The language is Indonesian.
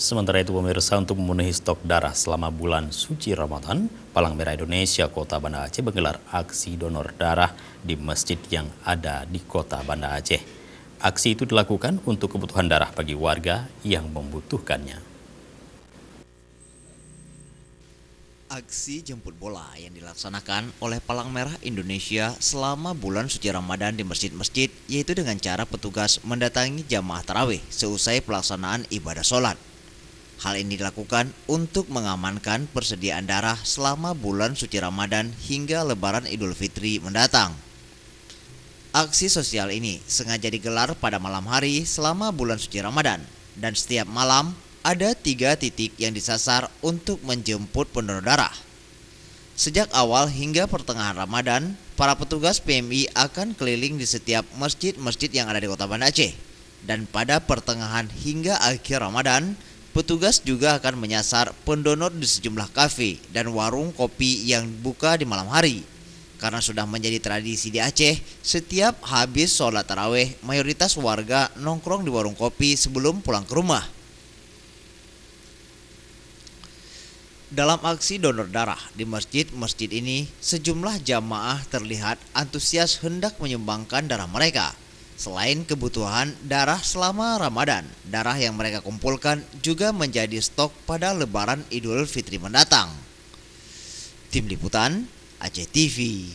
Sementara itu pemirsa, untuk memenuhi stok darah selama bulan suci Ramadan, Palang Merah Indonesia Kota Banda Aceh menggelar aksi donor darah di masjid yang ada di Kota Banda Aceh. Aksi itu dilakukan untuk kebutuhan darah bagi warga yang membutuhkannya. Aksi jemput bola yang dilaksanakan oleh Palang Merah Indonesia selama bulan suci Ramadan di masjid-masjid, yaitu dengan cara petugas mendatangi jamaah tarawih seusai pelaksanaan ibadah sholat. Hal ini dilakukan untuk mengamankan persediaan darah selama bulan suci Ramadan hingga Lebaran Idul Fitri mendatang. Aksi sosial ini sengaja digelar pada malam hari selama bulan suci Ramadan, dan setiap malam ada 3 titik yang disasar untuk menjemput pendonor darah. Sejak awal hingga pertengahan Ramadan, para petugas PMI akan keliling di setiap masjid-masjid yang ada di Kota Banda Aceh. Dan pada pertengahan hingga akhir Ramadan, petugas juga akan menyasar pendonor di sejumlah kafe dan warung kopi yang buka di malam hari. Karena sudah menjadi tradisi di Aceh, setiap habis sholat tarawih, mayoritas warga nongkrong di warung kopi sebelum pulang ke rumah. Dalam aksi donor darah di masjid-masjid ini, sejumlah jamaah terlihat antusias hendak menyumbangkan darah mereka. Selain kebutuhan darah selama Ramadan, darah yang mereka kumpulkan juga menjadi stok pada Lebaran Idul Fitri mendatang. Tim Liputan Aceh TV.